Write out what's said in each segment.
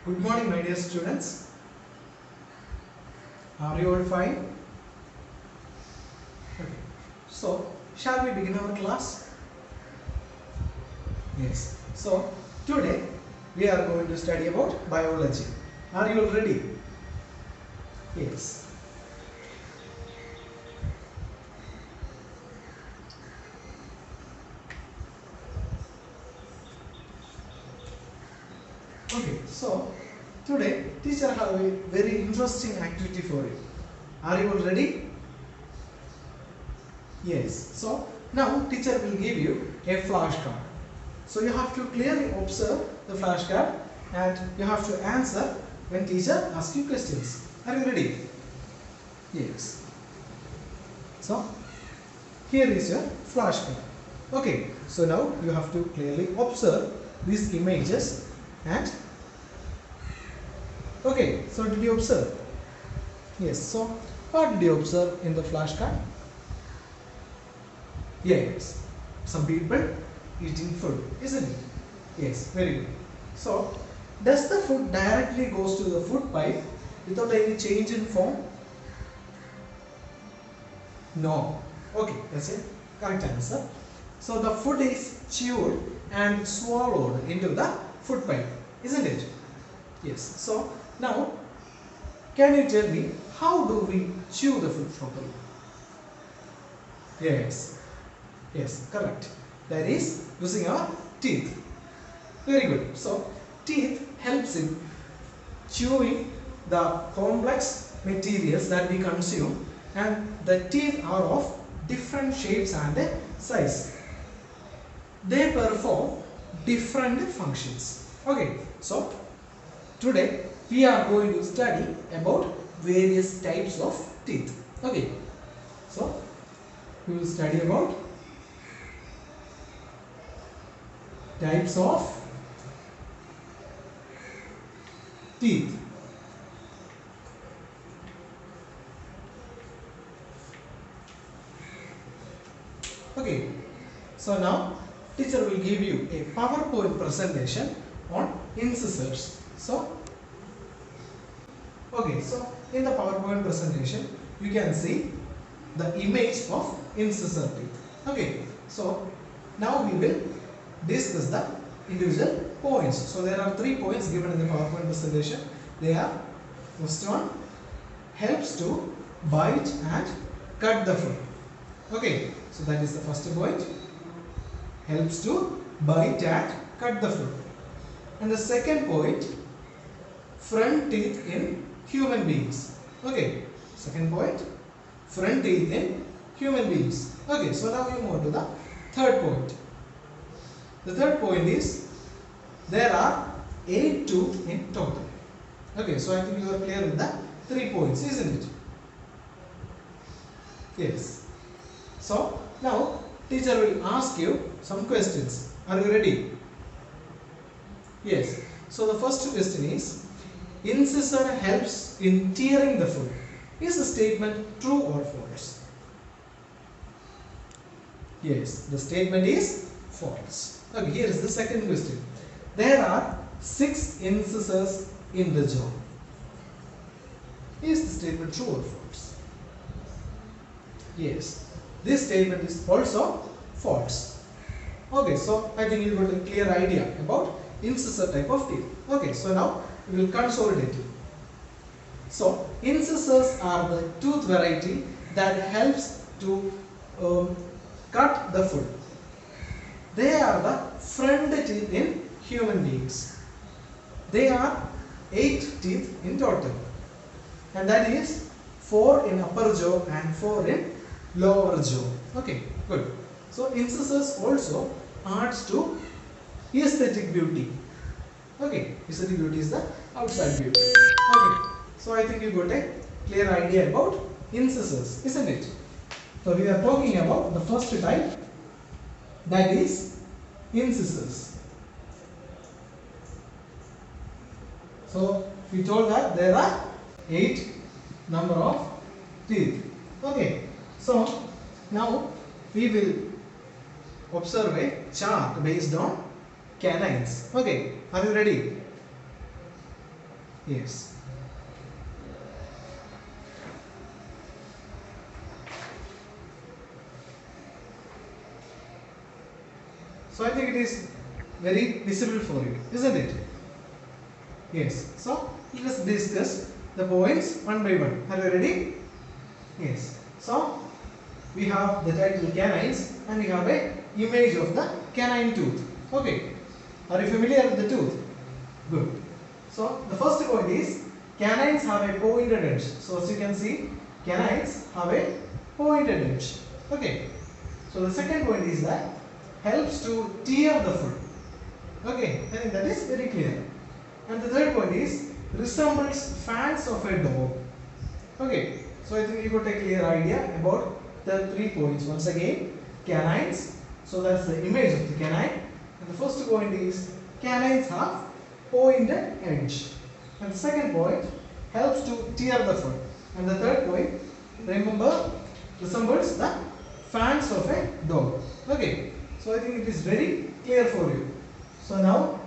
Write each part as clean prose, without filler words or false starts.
Good morning, my dear students. Are you all fine? Okay. So, shall we begin our class? Yes. So, today we are going to study about biology. Are you all ready? Yes. Okay. So, today teacher have a very interesting activity for you. Are you all ready? Yes. So, now teacher will give you a flashcard. So you have to clearly observe the flashcard and you have to answer when teacher asks you questions. Are you ready? Yes. So here is your flashcard. Okay. So now you have to clearly observe these images and okay. So did you observe? Yes. So what did you observe in the flashcard? Yes. Some people eating food, isn't it? Yes, very good. So, does the food directly goes to the food pipe without any change in form? No. Okay, that's a correct answer. So, the food is chewed and swallowed into the food pipe, isn't it? Yes. So, now, can you tell me how do we chew the food properly? Yes. Yes, correct. That is using our teeth. Very good. So, teeth helps in chewing the complex materials that we consume, and the teeth are of different shapes and size. They perform different functions. Okay. So, today we are going to study about various types of teeth. Okay. So, we will study about types of teeth. Okay. So now teacher will give you a PowerPoint presentation on incisors. So okay, so in the PowerPoint presentation you can see the image of incisor teeth. Okay. So now we will discuss the individual points. So there are 3 points given in the PowerPoint presentation. They are: first one, helps to bite and cut the food. Okay, so that is the first point. Helps to bite and cut the food. And the second point, front teeth in human beings. Okay, second point, front teeth in human beings. Okay, so now we move to the third point. The third point is there are 8 teeth in total. Okay, so I think you are clear with the 3 points, isn't it? Yes. So now teacher will ask you some questions. Are you ready? Yes. So the first question is, incisor helps in tearing the food. Is the statement true or false? Yes, the statement is false. Okay, here is the second question. There are 6 incisors in the jaw. Is the statement true or false? Yes, this statement is also false. Okay, so I think you got a clear idea about incisor type of teeth. Okay, so now we will consolidate it. So, incisors are the tooth variety that helps to cut the food. They are the front teeth in human beings. They are 8 teeth in total, and that is 4 in upper jaw and 4 in lower jaw. Okay, good. So incisors also adds to aesthetic beauty. Okay, aesthetic beauty is the outside beauty. Okay, so I think you got a clear idea about incisors, isn't it? So we are talking about the first type, that is incisors. So we told that there are 8 number of teeth. Okay, so now we will observe a chart based on canines. Okay, are you ready? Yes. So I think it is very visible for you, isn't it? Yes. So let us discuss the points one by one. Are you ready? Yes. So we have the title canines and we have a image of the canine tooth. Okay. Are you familiar with the tooth? Good. So the first point is canines have a pointed edge. So as you can see, canines have a pointed edge. Okay. So the second point is that helps to tear the food. Okay, I think that is very clear. And the third point is resembles fangs of a dog. Okay, so I think you got a clear idea about the 3 points. Once again, canines. So that's the image of the canine. And the first point is canines have pointed edge. And the second point helps to tear the food. And the third point, remember, resembles the fangs of a dog. Okay, so I think it is very clear for you. So now,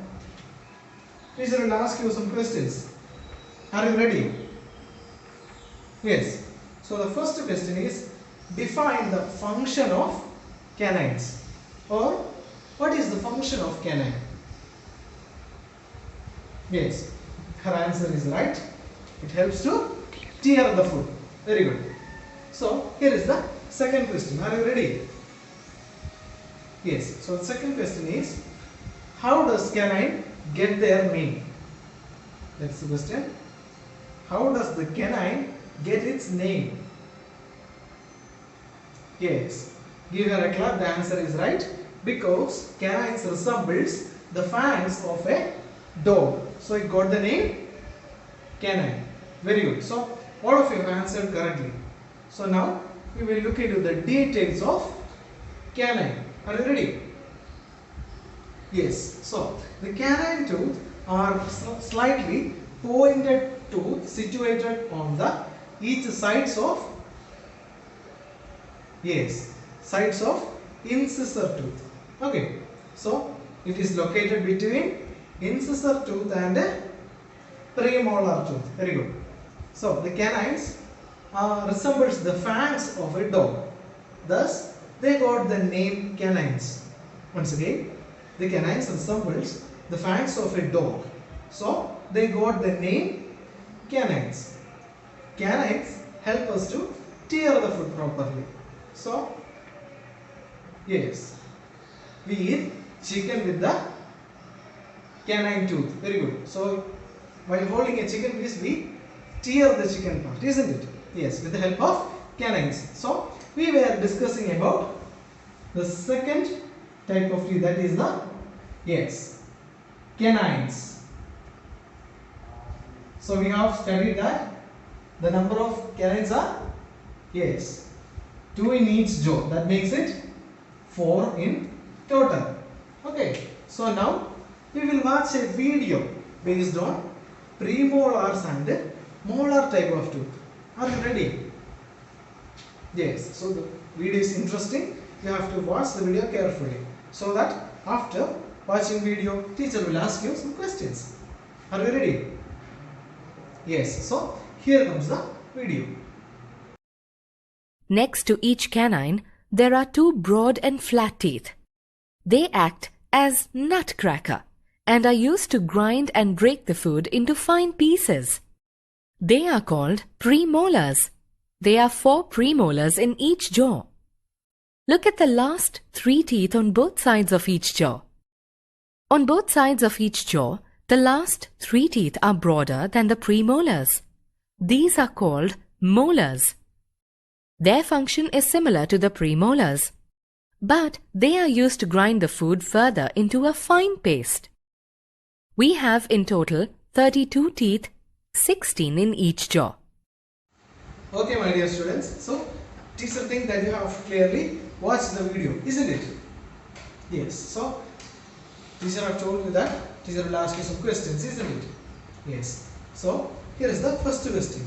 teacher will ask you some questions. Are you ready? Yes. So the first question is, define the function of canines. Or, what is the function of canine? Yes, her answer is right. It helps to tear the food. Very good. So, here is the second question. Are you ready? Yes. So, the second question is, how does canine get their name? That's the question. How does the canine get its name? Yes. Give her a clap. The answer is right. Because canines resembles the fangs of a dog. So it got the name canine. Very good. So all of you have answered correctly. So now we will look into the details of canine. Are you ready? Yes. So the canine tooth are slightly pointed tooth situated on the each sides of sides of incisor tooth. Okay. So it is located between incisor tooth and premolar tooth. Very good. So the canines resembles the fangs of a dog. Thus they got the name canines. Once again, the canines resembles the fangs of a dog. So they got the name canines. Canines help us to tear the food properly. So yes, we eat chicken with the canine tooth. Very good. So while holding a chicken piece, we tear the chicken part, isn't it? Yes, with the help of canines. So we were discussing about the second type of teeth, that is the canines. So we have studied that the number of canines are 2 in each jaw. That makes it 4 in total. Okay. So now we will watch a video based on premolars and molar type of tooth. Are you ready? Yes. So the video is interesting. You have to watch the video carefully, so that after watching video, teacher will ask you some questions. Are you ready? Yes. So here comes the video. Next to each canine, there are 2 broad and flat teeth. They act as nutcracker and are used to grind and break the food into fine pieces. They are called premolars. There are 4 premolars in each jaw. Look at the last 3 teeth on both sides of each jaw. On both sides of each jaw, the last 3 teeth are broader than the premolars. These are called molars. Their function is similar to the premolars, but they are used to grind the food further into a fine paste. We have in total 32 teeth, 16 in each jaw. Okay, my dear students. So teacher thinks that you have clearly watched the video, isn't it? Yes. So teacher have told you that teacher will ask you some questions, isn't it? Yes. So here is the first question.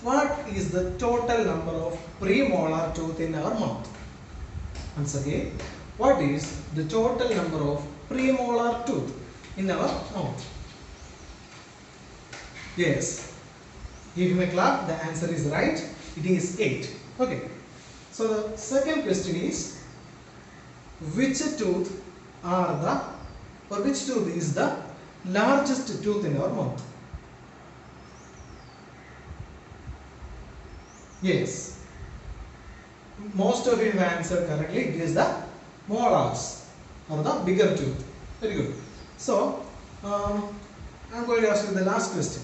What is the total number of premolar tooth in our mouth? Once again, what is the total number of premolar tooth in our mouth? Yes. Give him a clap. The answer is right. It is 8. Okay. So the second question is, which tooth are the, or which tooth is the largest tooth in our mouth? Yes. Most of you have answered correctly. It is the molars, or the bigger tooth. Very good. So, I'm going to ask you the last question.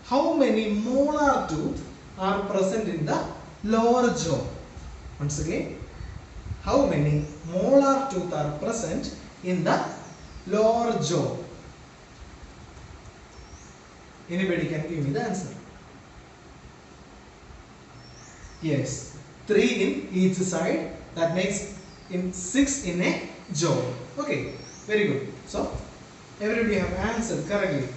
How many molar teeth are present in the lower jaw? Once again, how many molar teeth are present in the lower jaw? Anybody can give me the answer. Yes, 3 in each side. That makes in 6 in a jaw. Okay, very good. So, everybody have answered correctly.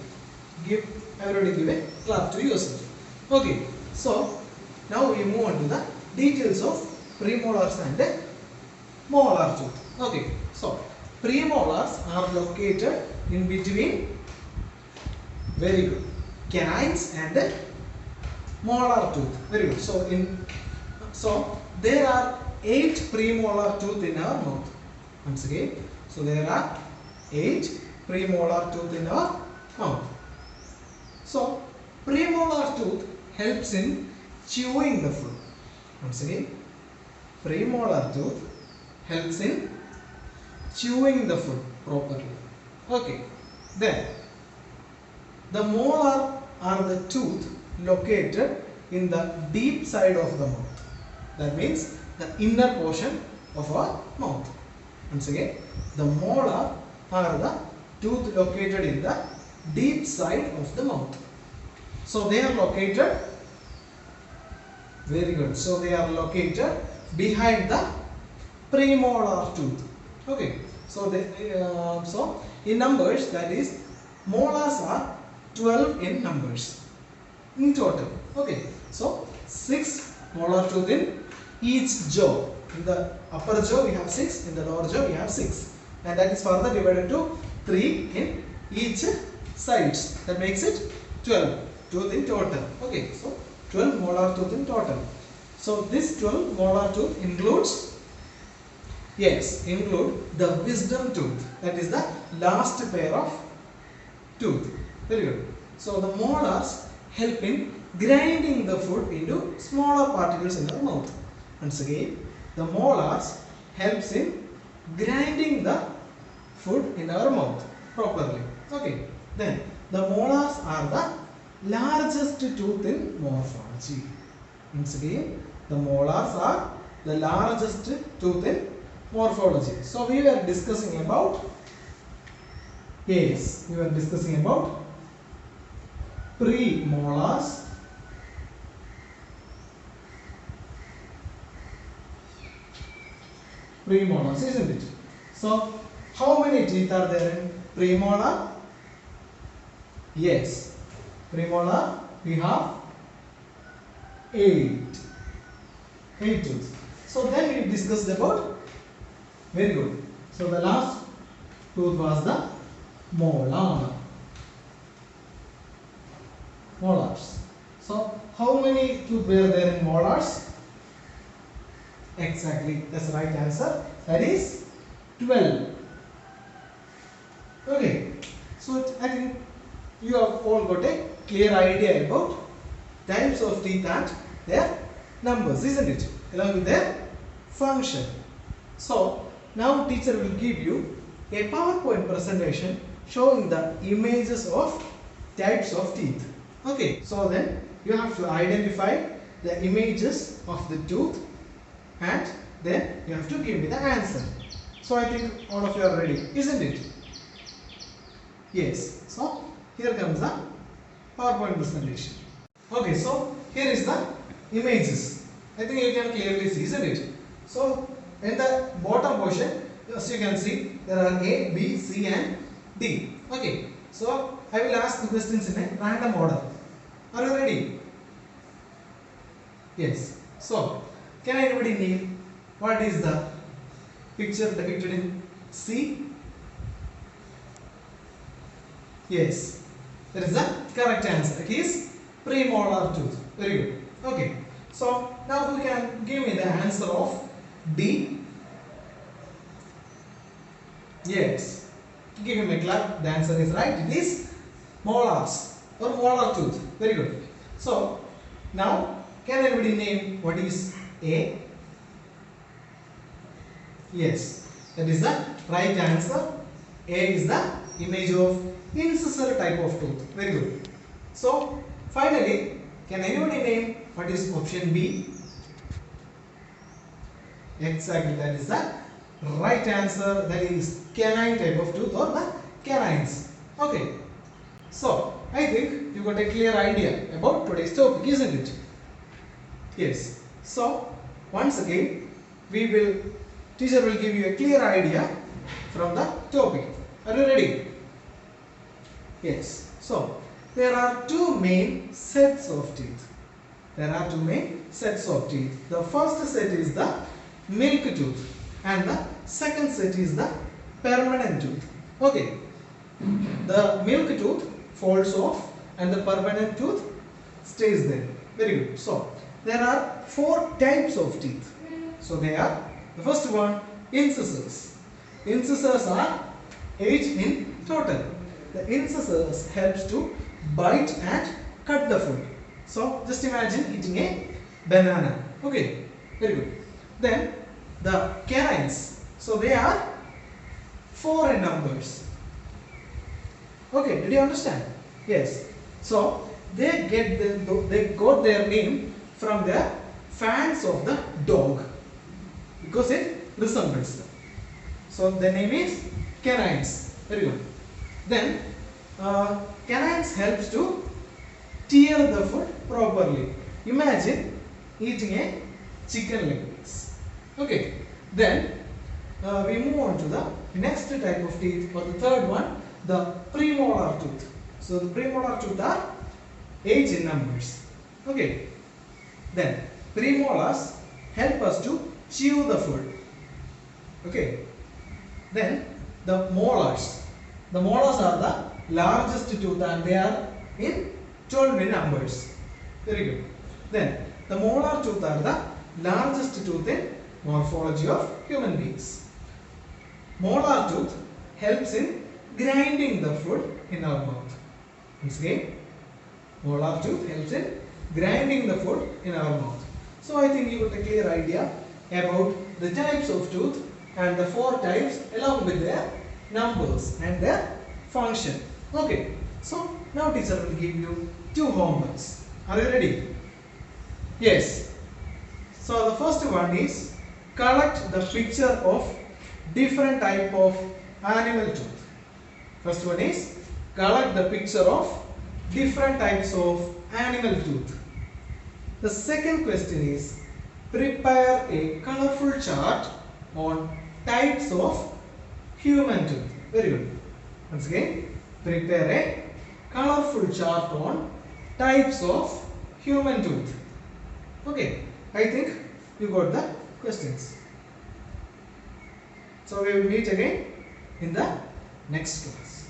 Everybody give a clap to yourself. Okay, so now we move on to the details of premolars and molar tooth. Okay, so premolars are located in between, very good, canines and molar tooth. Very good. So there are 8 premolar tooth in our mouth. Once again, so there are 8 premolar tooth in our mouth. So premolar tooth helps in chewing the food. Once again, premolar tooth helps in chewing the food properly. Okay, then the molar are the tooth located in the deep side of the mouth. That means the inner portion of our mouth. Once again, the molar are the tooth located in the deep side of the mouth. So they are located, very good. So they are located behind the premolar tooth. Okay. So so in numbers, that is, molars are 12 in numbers in total. Okay. So 6 molar tooth in each jaw. In the upper jaw we have 6, in the lower jaw we have 6, and that is further divided to 3 in each sides. That makes it 12 tooth in total. Okay, so 12 molar tooth in total. So this 12 molar tooth includes, yes, include the wisdom tooth. That is the last pair of tooth. Very good. So the molars help in grinding the food into smaller particles in our mouth. Once again, the molars helps in grinding the food in our mouth properly. Okay. Then the molars are the largest tooth in morphology. Once again, the molars are the largest tooth in morphology. So we were discussing about, yes, we were discussing about premolars, premolars, isn't it? So how many teeth are there in premolar? Yes, premolar we have 8 tooth. So then we discussed about, very good. So the last tooth was the molar. Molars. So how many tooth were there in molars? Exactly, that's the right answer. That is 12. Okay. So I think you have all got a clear idea about types of teeth and their numbers, isn't it? Along with their function. So now teacher will give you a PowerPoint presentation showing the images of types of teeth. Okay, so then you have to identify the images of the tooth and then you have to give me the answer. So I think all of you are ready, isn't it? Yes. So here comes the PowerPoint presentation. Okay, so here is the images. I think you can clearly see, isn't it? So in the bottom portion, as you can see, there are A, B, C and D. Okay, so I will ask the questions in a random order. Are you ready? Yes. So can anybody name what is the picture depicted in C? Yes. That is the correct answer. It is premolar tooth. Very good. Okay. So now who can give me the answer of D? Yes. Give him a clap. The answer is right. It is molars or molar tooth. Very good. So now can anybody name what is A? Yes. That is the right answer. A is the image of incisor type of tooth. Very good. So finally, can anybody name what is option B? Exactly, that is the right answer. That is canine type of tooth or the canines. Okay. So I think you got a clear idea about today's topic, isn't it? Yes. So once again, teacher will give you a clear idea from the topic. Are you ready? Yes. So there are two main sets of teeth. There are two main sets of teeth. The first set is the milk tooth and the second set is the permanent tooth. Okay. The milk tooth falls off and the permanent tooth stays there. Very good. So there are four types of teeth. So they are, the first one, incisors. Incisors are 8 in total. The incisors helps to bite and cut the food. So just imagine eating a banana. Okay, very good. Then the canines. So they are 4 in numbers. Okay, did you understand? Yes. So they got their name from the fangs of the dog because it resembles them. So the name is canines. Very good. Then canines helps to tear the food properly. Imagine eating a chicken leg piece. Okay. Then we move on to the next type of teeth, or the third one, the premolar tooth. So the premolar tooth are 8 in numbers. Okay. Then premolars help us to chew the food. Okay. Then the molars. The molars are the largest tooth and they are in 12 in numbers. Very good. Then the molar tooth are the largest tooth in morphology of human beings. Molar tooth helps in grinding the food in our mouth. Once again, molar tooth helps in grinding the food in our mouth. So I think you got a clear idea about the types of tooth and the 4 types along with their numbers and their function. Okay. So now teacher will give you 2 homeworks. Are you ready? Yes. So the first one is collect the picture of different type of animal tooth. First one is collect the picture of different types of animal tooth. The second question is prepare a colorful chart on types of human tooth. Very good. Once again, prepare a colorful chart on types of human tooth. Okay, I think you got the questions. So we will meet again in the next class.